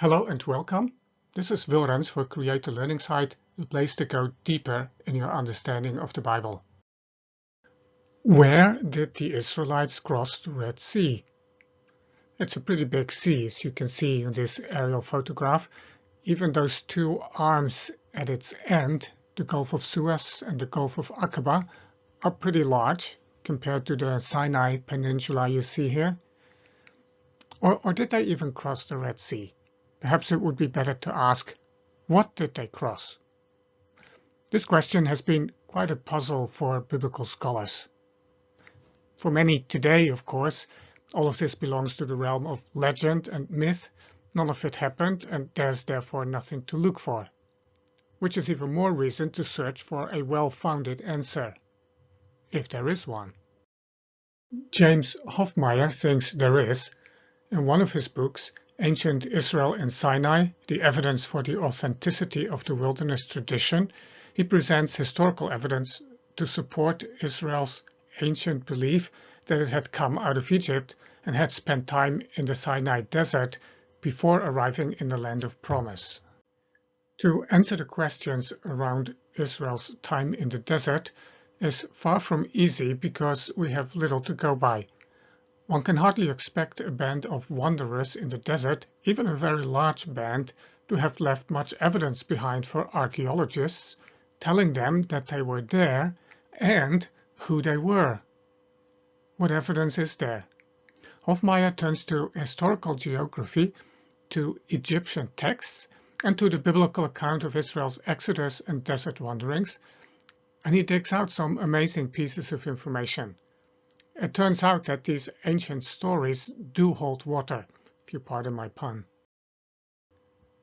Hello and welcome. This is Wilrens for Create a Learning Site, the place to go deeper in your understanding of the Bible. Where did the Israelites cross the Red Sea? It's a pretty big sea, as you can see in this aerial photograph. Even those two arms at its end, the Gulf of Suez and the Gulf of Aqaba, are pretty large compared to the Sinai Peninsula you see here. Or did they even cross the Red Sea? Perhaps it would be better to ask, what did they cross? This question has been quite a puzzle for biblical scholars. For many today, of course, all of this belongs to the realm of legend and myth. None of it happened, and there's therefore nothing to look for, which is even more reason to search for a well-founded answer, if there is one. James Hoffmeier thinks there is. In one of his books, Ancient Israel and Sinai, the evidence for the authenticity of the wilderness tradition, he presents historical evidence to support Israel's ancient belief that it had come out of Egypt and had spent time in the Sinai desert before arriving in the land of promise. To answer the questions around Israel's time in the desert is far from easy because we have little to go by. One can hardly expect a band of wanderers in the desert, even a very large band, to have left much evidence behind for archaeologists, telling them that they were there and who they were. What evidence is there? Hoffmeier turns to historical geography, to Egyptian texts, and to the biblical account of Israel's exodus and desert wanderings, and he digs out some amazing pieces of information. It turns out that these ancient stories do hold water, if you pardon my pun.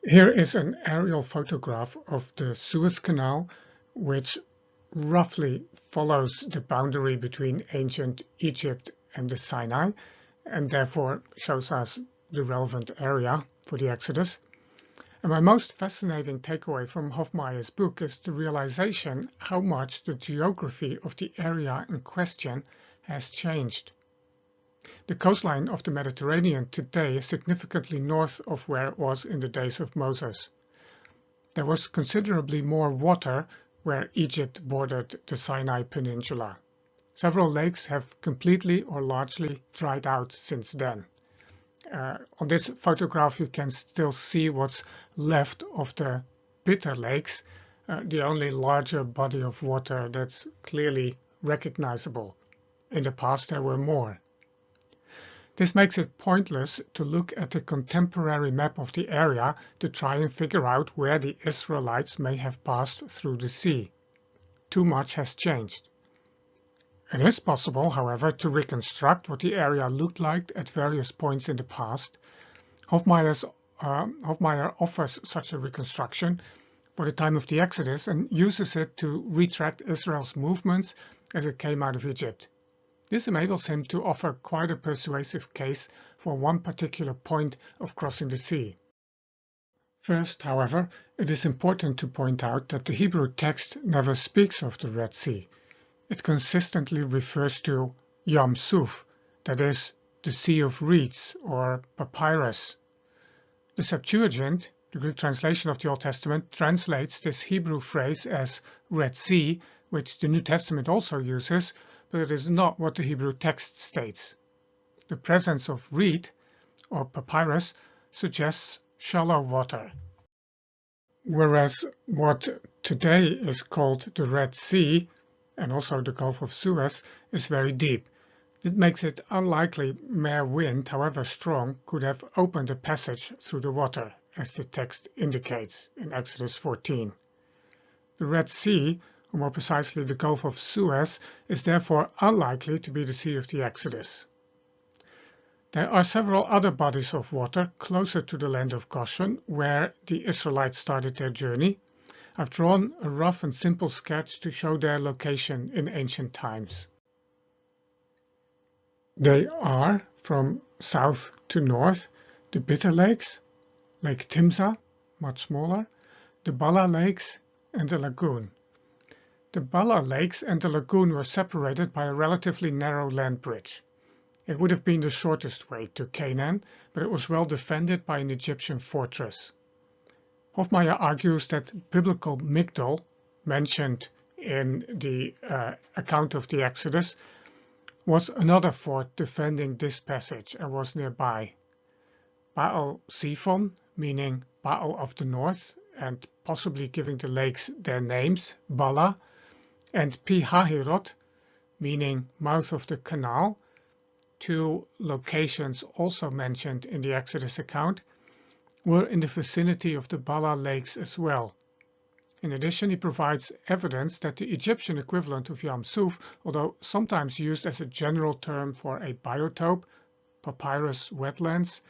Here is an aerial photograph of the Suez Canal, which roughly follows the boundary between ancient Egypt and the Sinai, and therefore shows us the relevant area for the Exodus. And my most fascinating takeaway from Hoffmeier's book is the realization how much the geography of the area in question has changed. The coastline of the Mediterranean today is significantly north of where it was in the days of Moses. There was considerably more water where Egypt bordered the Sinai Peninsula. Several lakes have completely or largely dried out since then. On this photograph you can still see what's left of the Bitter Lakes, the only larger body of water that's clearly recognizable. In the past there were more. This makes it pointless to look at the contemporary map of the area to try and figure out where the Israelites may have passed through the sea. Too much has changed. It is possible, however, to reconstruct what the area looked like at various points in the past. Hoffmeier offers such a reconstruction for the time of the Exodus and uses it to retract Israel's movements as it came out of Egypt. This enables him to offer quite a persuasive case for one particular point of crossing the sea. First, however, it is important to point out that the Hebrew text never speaks of the Red Sea. It consistently refers to Yam Suf, that is, the Sea of Reeds or Papyrus. The Septuagint, the Greek translation of the Old Testament, translates this Hebrew phrase as Red Sea, which the New Testament also uses, but it is not what the Hebrew text states. The presence of reed or papyrus suggests shallow water, whereas what today is called the Red Sea and also the Gulf of Suez is very deep. It makes it unlikely mere wind, however strong, could have opened a passage through the water, as the text indicates in Exodus 14. The Red Sea, or more precisely the Gulf of Suez, is therefore unlikely to be the Sea of the Exodus. There are several other bodies of water closer to the land of Goshen where the Israelites started their journey. I've drawn a rough and simple sketch to show their location in ancient times. They are, from south to north, the Bitter Lakes, Lake Timsah, much smaller, the Bala Lakes, and the lagoon. The Bala Lakes and the lagoon were separated by a relatively narrow land bridge. It would have been the shortest way to Canaan, but it was well defended by an Egyptian fortress. Hoffmeier argues that biblical Migdol, mentioned in the account of the Exodus, was another fort defending this passage and was nearby. Baal Zephon, meaning Baal of the north, and possibly giving the lakes their names, Bala, and Pi Hahirot, meaning mouth of the canal, two locations also mentioned in the Exodus account, were in the vicinity of the Bala lakes as well. In addition, he provides evidence that the Egyptian equivalent of Yam Suf, although sometimes used as a general term for a biotope, papyrus wetlands,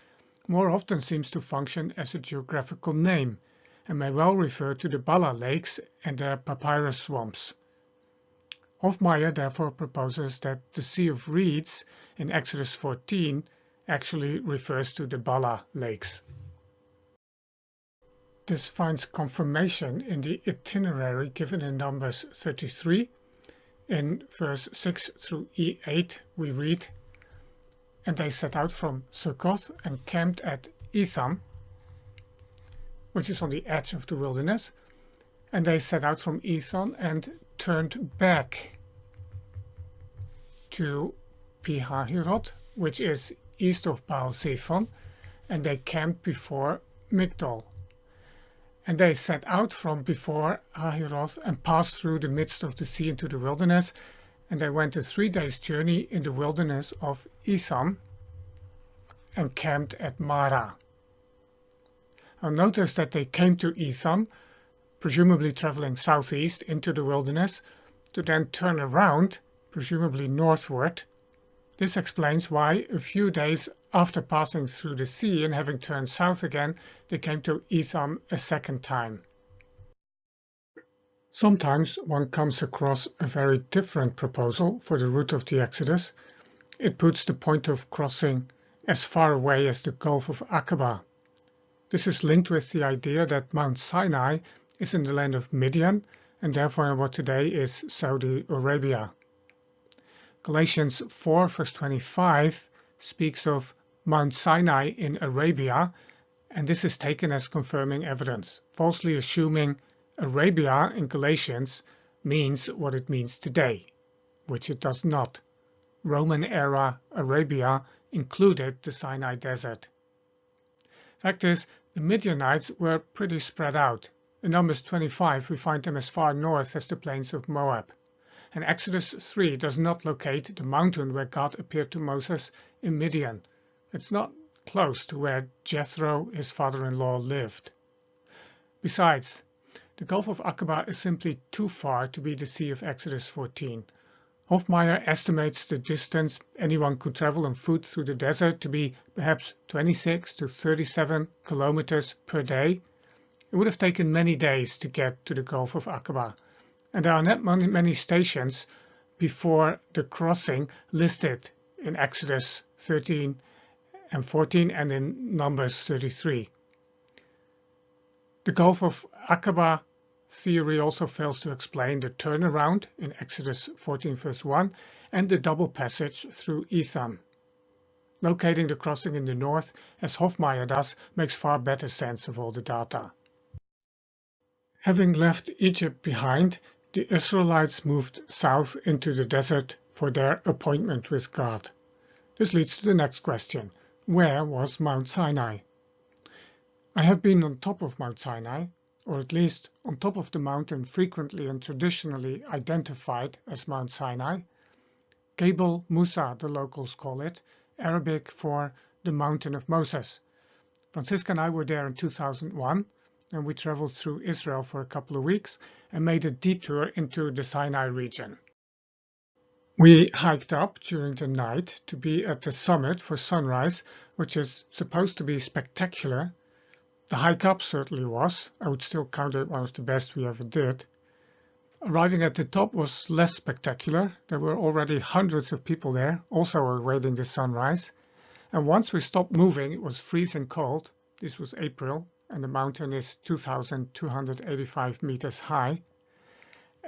more often seems to function as a geographical name and may well refer to the Bala lakes and their papyrus swamps. Hoffmeier therefore proposes that the Sea of Reeds in Exodus 14 actually refers to the Bala lakes. This finds confirmation in the itinerary given in Numbers 33. In verse 6 through E8 we read, "And they set out from Succoth and camped at Etham," which is on the edge of the wilderness. "And they set out from Etham and turned back to Pi-Hahirot, which is east of Baal Zephon, and they camped before Migdol. And they set out from before Hahiroth and passed through the midst of the sea into the wilderness, and they went a 3 days' journey in the wilderness of Etham and camped at Marah." Now notice that they came to Etham, presumably traveling southeast into the wilderness, to then turn around, presumably northward. This explains why a few days after passing through the sea and having turned south again, they came to Etham a second time. Sometimes one comes across a very different proposal for the route of the Exodus. It puts the point of crossing as far away as the Gulf of Aqaba. This is linked with the idea that Mount Sinai is in the land of Midian and therefore in what today is Saudi Arabia. Galatians 4 verse 25 speaks of Mount Sinai in Arabia, and this is taken as confirming evidence, falsely assuming Arabia in Galatians means what it means today, which it does not. Roman-era Arabia included the Sinai Desert. Fact is, the Midianites were pretty spread out. In Numbers 25 we find them as far north as the plains of Moab. And Exodus 3 does not locate the mountain where God appeared to Moses in Midian. It's not close to where Jethro, his father-in-law, lived. Besides, the Gulf of Aqaba is simply too far to be the Sea of Exodus 14. Hoffmeier estimates the distance anyone could travel on foot through the desert to be perhaps 26 to 37 kilometers per day. It would have taken many days to get to the Gulf of Aqaba, and there are not many stations before the crossing listed in Exodus 13 and 14 and in Numbers 33. The Gulf of Aqaba theory also fails to explain the turnaround in Exodus 14 verse 1 and the double passage through Etham. Locating the crossing in the north, as Hoffmeier does, makes far better sense of all the data. Having left Egypt behind, the Israelites moved south into the desert for their appointment with God. This leads to the next question. Where was Mount Sinai? I have been on top of Mount Sinai, or at least on top of the mountain frequently and traditionally identified as Mount Sinai. Jebel Musa, the locals call it, Arabic for the Mountain of Moses. Francisca and I were there in 2001, and we traveled through Israel for a couple of weeks and made a detour into the Sinai region. We hiked up during the night to be at the summit for sunrise, which is supposed to be spectacular. The hike up certainly was. I would still count it one of the best we ever did. Arriving at the top was less spectacular. There were already hundreds of people there, also awaiting the sunrise. And once we stopped moving, it was freezing cold. This was April, and the mountain is 2,285 meters high.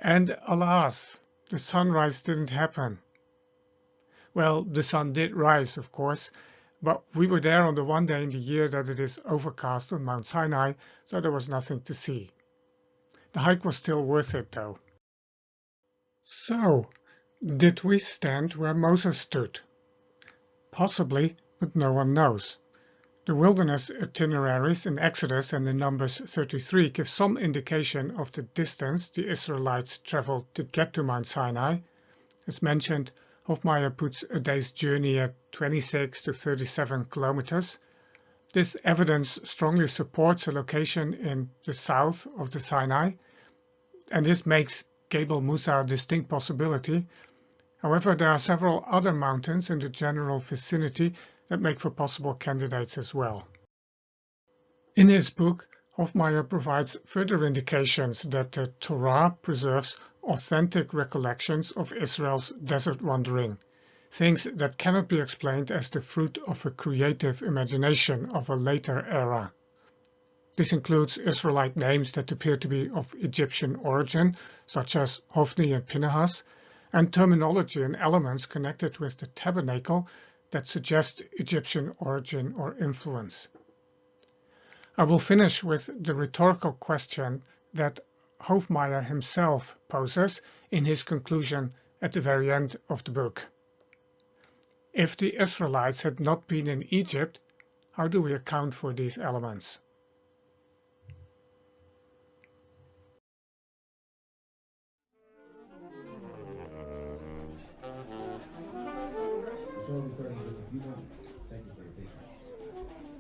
And alas, the sunrise didn't happen. Well, the sun did rise, of course, but we were there on the one day in the year that it is overcast on Mount Sinai, so there was nothing to see. The hike was still worth it, though. So, did we stand where Moses stood? Possibly, but no one knows. The wilderness itineraries in Exodus and in Numbers 33 give some indication of the distance the Israelites traveled to get to Mount Sinai. As mentioned, Hoffmeier puts a day's journey at 26 to 37 kilometers. This evidence strongly supports a location in the south of the Sinai, and this makes Jebel Musa a distinct possibility. However, there are several other mountains in the general vicinity that make for possible candidates as well. In his book, Hoffmeier provides further indications that the Torah preserves authentic recollections of Israel's desert wandering, things that cannot be explained as the fruit of a creative imagination of a later era. This includes Israelite names that appear to be of Egyptian origin, such as Hophni and Pinehas, and terminology and elements connected with the tabernacle that suggest Egyptian origin or influence. I will finish with the rhetorical question that Hoffmeier himself poses in his conclusion at the very end of the book. If the Israelites had not been in Egypt, how do we account for these elements? The show will be starting in just a few moments. Thank you for your patience.